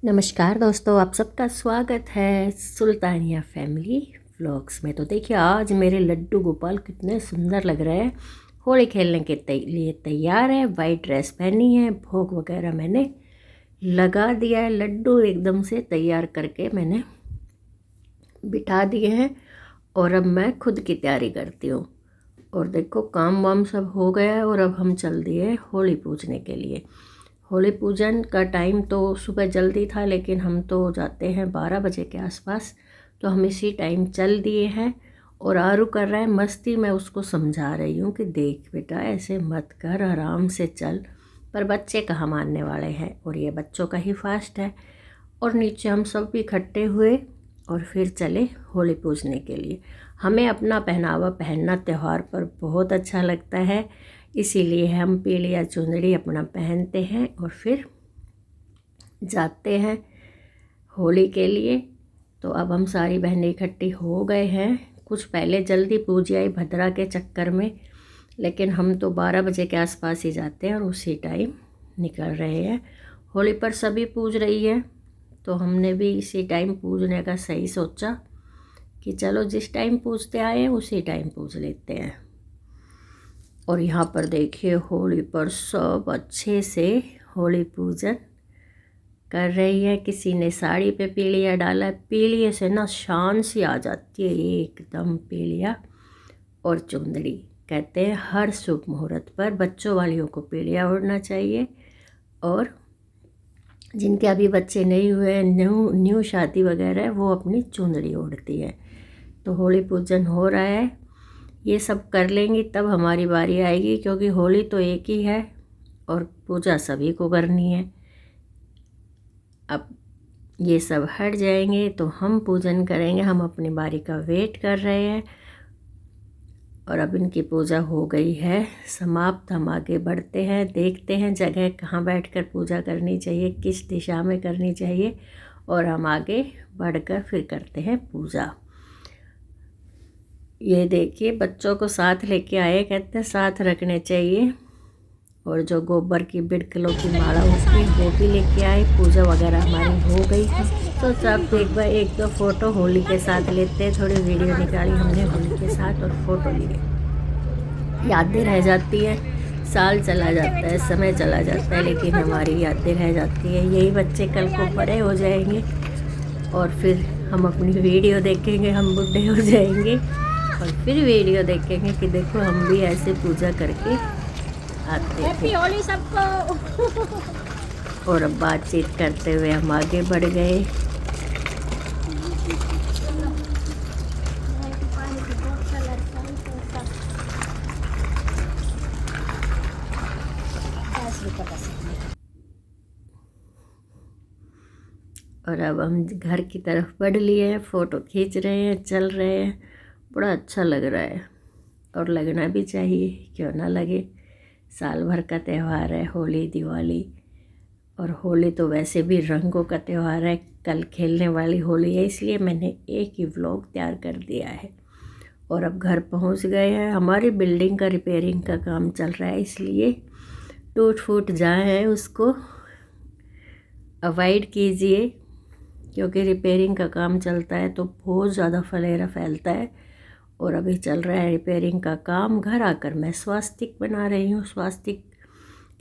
नमस्कार दोस्तों, आप सबका स्वागत है सुल्तानिया फैमिली व्लॉग्स में। तो देखिए, आज मेरे लड्डू गोपाल कितने सुंदर लग रहे हैं। होली खेलने के लिए तैयार है। वाइट ड्रेस पहनी है, भोग वगैरह मैंने लगा दिया है। लड्डू एकदम से तैयार करके मैंने बिठा दिए हैं और अब मैं खुद की तैयारी करती हूँ। और देखो, काम वाम सब हो गया है और अब हम चल दिए होली पूजने के लिए। होली पूजन का टाइम तो सुबह जल्दी था, लेकिन हम तो जाते हैं 12 बजे के आसपास, तो हम इसी टाइम चल दिए हैं। और आरू कर रहा है मस्ती, मैं उसको समझा रही हूँ कि देख बेटा, ऐसे मत कर, आराम से चल। पर बच्चे कहाँ मानने वाले हैं, और ये बच्चों का ही फास्ट है। और नीचे हम सब भी इकट्ठे हुए और फिर चले होली पूजने के लिए। हमें अपना पहनावा पहनना त्यौहार पर बहुत अच्छा लगता है, इसीलिए हम पीली या चुंदड़ी अपना पहनते हैं और फिर जाते हैं होली के लिए। तो अब हम सारी बहनें इकट्ठी हो गए हैं। कुछ पहले जल्दी पूज आई भद्रा के चक्कर में, लेकिन हम तो 12 बजे के आसपास ही जाते हैं और उसी टाइम निकल रहे हैं। होली पर सभी पूज रही है, तो हमने भी इसी टाइम पूजने का सही सोचा कि चलो जिस टाइम पूजते आए हैं उसी टाइम पूज लेते हैं। और यहाँ पर देखिए, होली पर सब अच्छे से होली पूजन कर रही है। किसी ने साड़ी पे पीलिया डाला है, पीलिए से ना शान सी आ जाती है एकदम पीलिया। और चुंदड़ी कहते हैं हर शुभ मुहूर्त पर बच्चों वालियों को पीलिया ओढ़ना चाहिए, और जिनके अभी बच्चे नहीं हुए हैं, न्यू शादी वगैरह है, वो अपनी चुंदड़ी ओढ़ती है। तो होली पूजन हो रहा है, ये सब कर लेंगी तब हमारी बारी आएगी, क्योंकि होली तो एक ही है और पूजा सभी को करनी है। अब ये सब हट जाएंगे तो हम पूजन करेंगे। हम अपनी बारी का वेट कर रहे हैं और अब इनकी पूजा हो गई है समाप्त। हम आगे बढ़ते हैं, देखते हैं जगह कहाँ बैठकर पूजा करनी चाहिए, किस दिशा में करनी चाहिए, और हम आगे बढ़कर फिर करते हैं पूजा। ये देखिए, बच्चों को साथ लेके आए, कहते हैं साथ रखने चाहिए। और जो गोबर की बिड़कलों की माला होती है वो भी लेके आए। पूजा वगैरह हमारी हो गई है, तो सब एक दो फ़ोटो होली के साथ लेते हैं। थोड़ी वीडियो निकाली हमने होली के साथ और फ़ोटो लिए। यादें रह जाती हैं, साल चला जाता है, समय चला जाता है, लेकिन हमारी यादें रह जाती है। यही बच्चे कल को बड़े हो जाएंगे और फिर हम अपनी वीडियो देखेंगे, हम बुढ़े हो जाएंगे और फिर वीडियो देखेंगे कि देखो हम भी ऐसे पूजा करके आते हैं। होली सबको। और अब बातचीत करते हुए हम आगे बढ़ गए। और अब हम घर की तरफ बढ़ लिए हैं, फ़ोटो खींच रहे हैं, चल रहे हैं। बड़ा अच्छा लग रहा है और लगना भी चाहिए, क्यों ना लगे। साल भर का त्यौहार है होली, दिवाली। और होली तो वैसे भी रंगों का त्यौहार है। कल खेलने वाली होली है, इसलिए मैंने एक ही व्लॉग तैयार कर दिया है। और अब घर पहुंच गए हैं। हमारी बिल्डिंग का रिपेयरिंग का काम चल रहा है, इसलिए टूट फूट जाए हैं उसको अवॉइड कीजिए, क्योंकि रिपेयरिंग का काम चलता है तो बहुत ज़्यादा फलेरा फैलता है। और अभी चल रहा है रिपेयरिंग का काम। घर आकर मैं स्वास्तिक बना रही हूँ। स्वास्तिक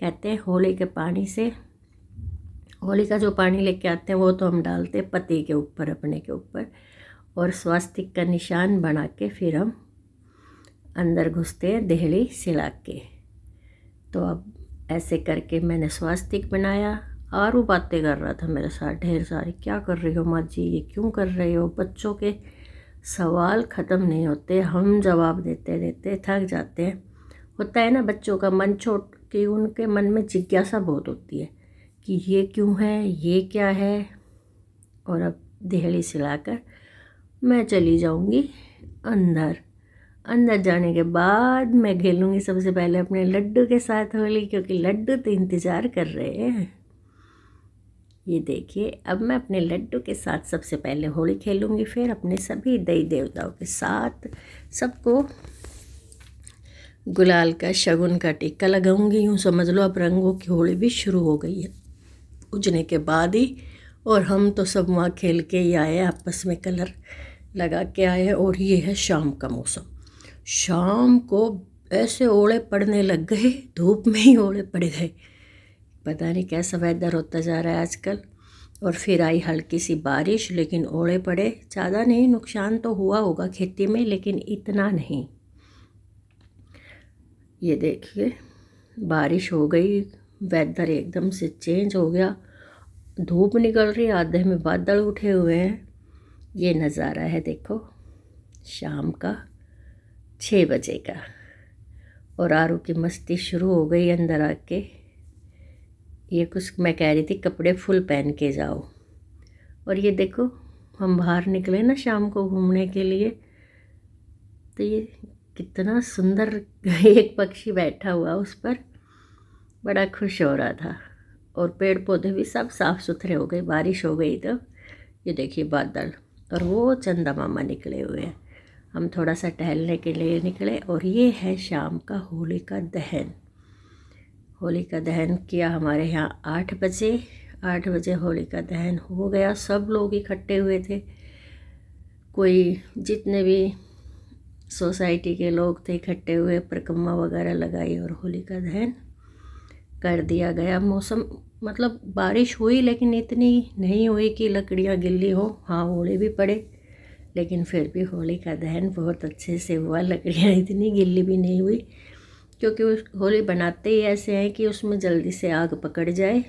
कहते हैं होली के पानी से, होली का जो पानी लेके आते हैं वो तो हम डालते हैं पति के ऊपर, अपने के ऊपर, और स्वास्तिक का निशान बना के फिर हम अंदर घुसते हैं देहली सिला के। तो अब ऐसे करके मैंने स्वास्तिक बनाया। आरू बातें कर रहा था मेरे साथ ढेर सारी। क्या कर रही हो माँ जी, ये क्यों कर रही हो? बच्चों के सवाल ख़त्म नहीं होते, हम जवाब देते देते थक जाते हैं। होता है ना बच्चों का मन छोट, कि उनके मन में जिज्ञासा बहुत होती है कि ये क्यों है, ये क्या है। और अब देहली सिलाकर मैं चली जाऊंगी अंदर। अंदर जाने के बाद मैं खेलूँगी सबसे पहले अपने लड्डू के साथ होली, क्योंकि लड्डू तो इंतज़ार कर रहे हैं। ये देखिए, अब मैं अपने लड्डू के साथ सबसे पहले होली खेलूँगी, फिर अपने सभी देवी देवताओं के साथ सबको गुलाल का शगुन का टिक्का लगाऊंगी। यूँ समझ लो अब रंगों की होली भी शुरू हो गई है। पूजने के बाद ही और हम तो सब वहाँ खेल के ही आए, आपस में कलर लगा के आए हैं। और ये है शाम का मौसम। शाम को ऐसे ओले पड़ने लग गए, धूप में ही ओले पड़ गए। पता नहीं कैसा वेदर होता जा रहा है आजकल। और फिर आई हल्की सी बारिश, लेकिन ओले पड़े। ज़्यादा नहीं, नुकसान तो हुआ होगा खेती में, लेकिन इतना नहीं। ये देखिए बारिश हो गई, वेदर एकदम से चेंज हो गया, धूप निकल रही, आधे में बादल उठे हुए हैं। ये नज़ारा है देखो शाम का 6 बजे का। और आरू की मस्ती शुरू हो गई अंदर आके। ये कुछ मैं कह रही थी कपड़े फुल पहन के जाओ। और ये देखो हम बाहर निकले ना शाम को घूमने के लिए, तो ये कितना सुंदर एक पक्षी बैठा हुआ उस पर, बड़ा खुश हो रहा था। और पेड़ पौधे भी सब साफ़ सुथरे हो गए, बारिश हो गई तो। ये देखिए बादल, और वो चंदा मामा निकले हुए हैं। हम थोड़ा सा टहलने के लिए निकले। और ये है शाम का होलिका दहन। होलिका दहन किया हमारे यहाँ 8 बजे। 8 बजे होलिका दहन हो गया, सब लोग इकट्ठे हुए थे। कोई जितने भी सोसाइटी के लोग थे इकट्ठे हुए, परिक्रमा वगैरह लगाई और होलिका दहन कर दिया गया। मौसम मतलब बारिश हुई, लेकिन इतनी नहीं हुई कि लकड़ियाँ गिल्ली हो। हाँ ओले भी पड़े, लेकिन फिर भी होलिका दहन बहुत अच्छे से हुआ। लकड़ियाँ इतनी गिल्ली भी नहीं हुई, क्योंकि उस होली बनाते ही ऐसे हैं कि उसमें जल्दी से आग पकड़ जाए।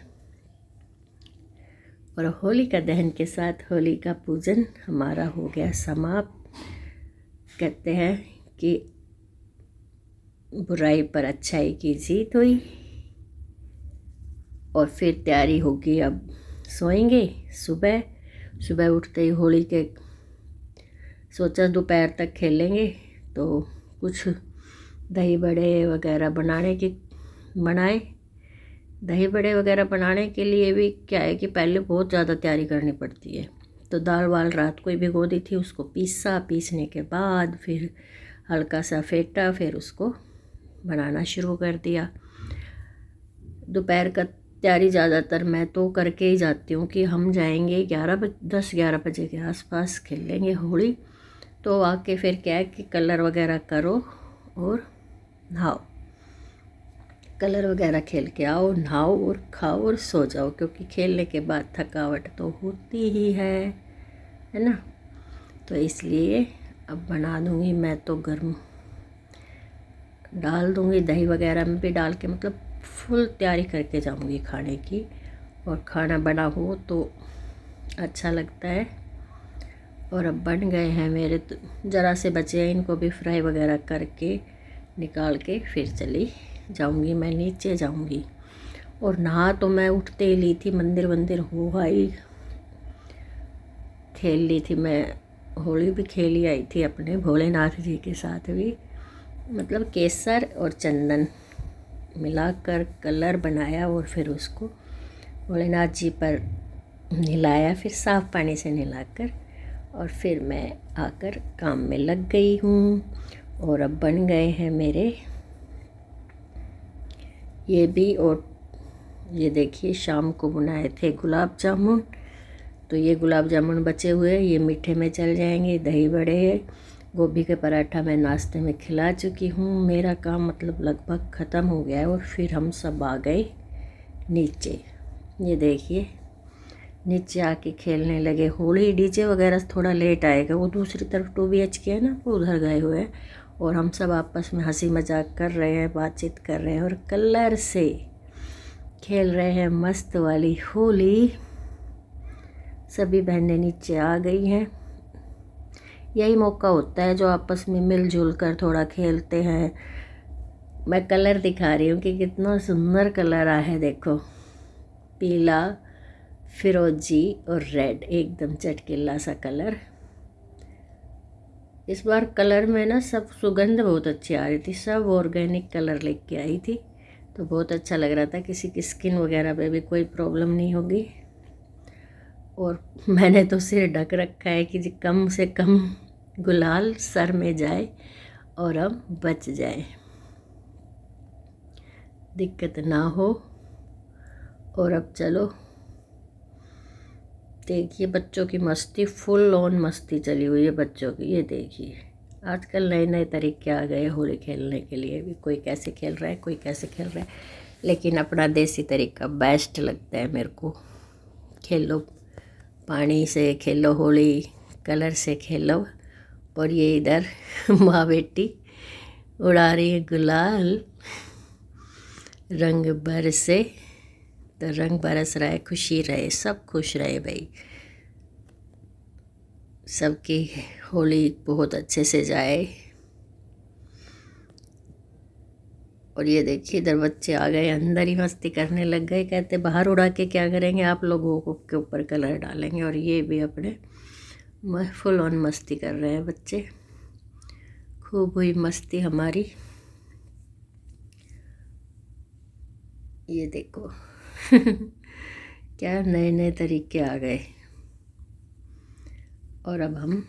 और होलिका दहन के साथ होली का पूजन हमारा हो गया समाप्त। कहते हैं कि बुराई पर अच्छाई की जीत हुई। और फिर तैयारी होगी, अब सोएंगे। सुबह सुबह उठते ही होली के सोचा दोपहर तक खेलेंगे, तो कुछ दही बड़े वगैरह बनाए। दही बड़े वगैरह बनाने के लिए भी क्या है कि पहले बहुत ज़्यादा तैयारी करनी पड़ती है। तो दाल वाल रात को ही भिगो दी थी, उसको पीसने के बाद फिर हल्का सा फेंटा, फिर उसको बनाना शुरू कर दिया। दोपहर का तैयारी ज़्यादातर मैं तो करके ही जाती हूँ कि हम जाएंगे 10-11 बजे के आसपास खेलेंगे होली। तो आके फिर क्या है कि कलर वगैरह करो और नहाओ, कलर वगैरह खेल के आओ, नहाओ और खाओ और सो जाओ, क्योंकि खेलने के बाद थकावट तो होती ही है ना। तो इसलिए अब बना दूँगी मैं तो गर्म, डाल दूँगी दही वगैरह में भी डाल के, मतलब फुल तैयारी करके जाऊँगी खाने की। और खाना बना हो तो अच्छा लगता है। और अब बन गए हैं मेरे, तो ज़रा से बचे हैं, इनको भी फ्राई वगैरह करके निकाल के फिर चली जाऊँगी, मैं नीचे जाऊँगी। और नहा तो मैं उठते ही ली थी, मंदिर हो आई, खेल ली थी मैं, होली भी खेली आई थी अपने भोलेनाथ जी के साथ भी। मतलब केसर और चंदन मिलाकर कलर बनाया और फिर उसको भोलेनाथ जी पर नहलाया, फिर साफ़ पानी से नहलाकर। और फिर मैं आकर काम में लग गई हूँ। और अब बन गए हैं मेरे ये भी। और ये देखिए शाम को बनाए थे गुलाब जामुन, तो ये गुलाब जामुन बचे हुए, ये मीठे में चल जाएंगे। दही बड़े, गोभी के पराठा मैं नाश्ते में खिला चुकी हूँ। मेरा काम मतलब लगभग ख़त्म हो गया है। और फिर हम सब आ गए नीचे। ये देखिए नीचे आके खेलने लगे होली। डीजे वगैरह थोड़ा लेट आएगा, वो दूसरी तरफ 2BHK है ना, वो उधर गए हुए हैं। और हम सब आपस में हंसी मजाक कर रहे हैं, बातचीत कर रहे हैं और कलर से खेल रहे हैं मस्त वाली होली। सभी बहनें नीचे आ गई हैं। यही मौका होता है जो आपस में मिलजुल कर थोड़ा खेलते हैं। मैं कलर दिखा रही हूँ कि कितना सुंदर कलर आया है, देखो पीला, फिरोजी और रेड, एकदम चटकीला सा कलर। इस बार कलर में ना सब सुगंध बहुत अच्छी आ रही थी, सब ऑर्गेनिक कलर लेके आई थी, तो बहुत अच्छा लग रहा था। किसी की स्किन वगैरह पे भी कोई प्रॉब्लम नहीं होगी। और मैंने तो सिर ढक रखा है कि कम से कम गुलाल सर में जाए और अब बच जाए, दिक्कत ना हो। और अब चलो देखिए बच्चों की मस्ती, फुल ऑन मस्ती चली हुई है बच्चों की। ये देखिए आजकल नए नए तरीके आ गए होली खेलने के लिए भी। कोई कैसे खेल रहा है, कोई कैसे खेल रहा है, लेकिन अपना देसी तरीका बेस्ट लगता है मेरे को। खेलो, पानी से खेलो होली, कलर से खेलो। और ये इधर माँ बेटी उड़ा रही है गुलाल, रंग बरसे तो रंग बरस रहा है, खुशी रहे, सब खुश रहे भाई। सबकी होली बहुत अच्छे से जाए। और ये देखिए इधर बच्चे आ गए, अंदर ही मस्ती करने लग गए। कहते बाहर उड़ा के क्या करेंगे, आप लोगों को के ऊपर कलर डालेंगे। और ये भी अपने फुल ऑन मस्ती कर रहे हैं बच्चे। खूब हुई मस्ती हमारी। ये देखो क्या नए नए तरीके आ गए। और अब हम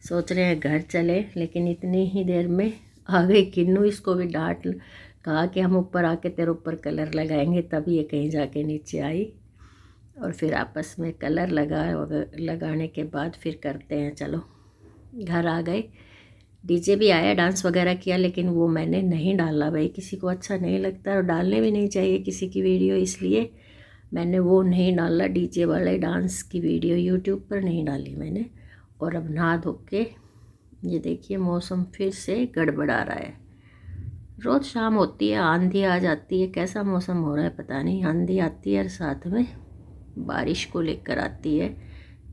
सोच रहे हैं घर चले, लेकिन इतनी ही देर में आ गई किन्नू। इसको भी डांट कहा कि हम ऊपर आके तेरे ऊपर कलर लगाएंगे, तब ये कहीं जाके नीचे आई। और फिर आपस में कलर लगाने के बाद फिर करते हैं। चलो घर आ गए। डीजे भी आया, डांस वगैरह किया, लेकिन वो मैंने नहीं डाला भाई। किसी को अच्छा नहीं लगता और डालने भी नहीं चाहिए किसी की वीडियो, इसलिए मैंने वो नहीं डाला। डीजे वाले डांस की वीडियो यूट्यूब पर नहीं डाली मैंने। और अब नहा धो के, ये देखिए मौसम फिर से गड़बड़ा रहा है। रोज़ शाम होती है आंधी आ जाती है, कैसा मौसम हो रहा है पता नहीं। आंधी आती है और साथ में बारिश को लेकर आती है।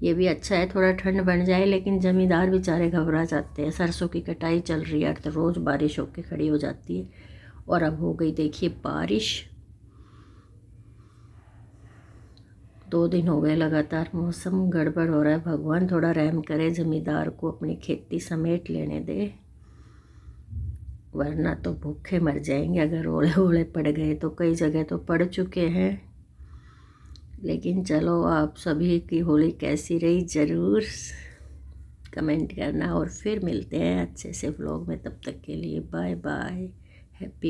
ये भी अच्छा है, थोड़ा ठंड बन जाए, लेकिन ज़मींदार बेचारे घबरा जाते हैं। सरसों की कटाई चल रही है तो रोज़ बारिश होके खड़ी हो जाती है। और अब हो गई देखिए बारिश। 2 दिन हो गए लगातार मौसम गड़बड़ हो रहा है। भगवान थोड़ा रहम करे, ज़मींदार को अपनी खेती समेट लेने दे, वरना तो भूखे मर जाएंगे। अगर ओले ओले पड़ गए तो, कई जगह तो पड़ चुके हैं। लेकिन चलो, आप सभी की होली कैसी रही ज़रूर कमेंट करना। और फिर मिलते हैं अच्छे से व्लॉग में, तब तक के लिए बाय बाय, हैप्पी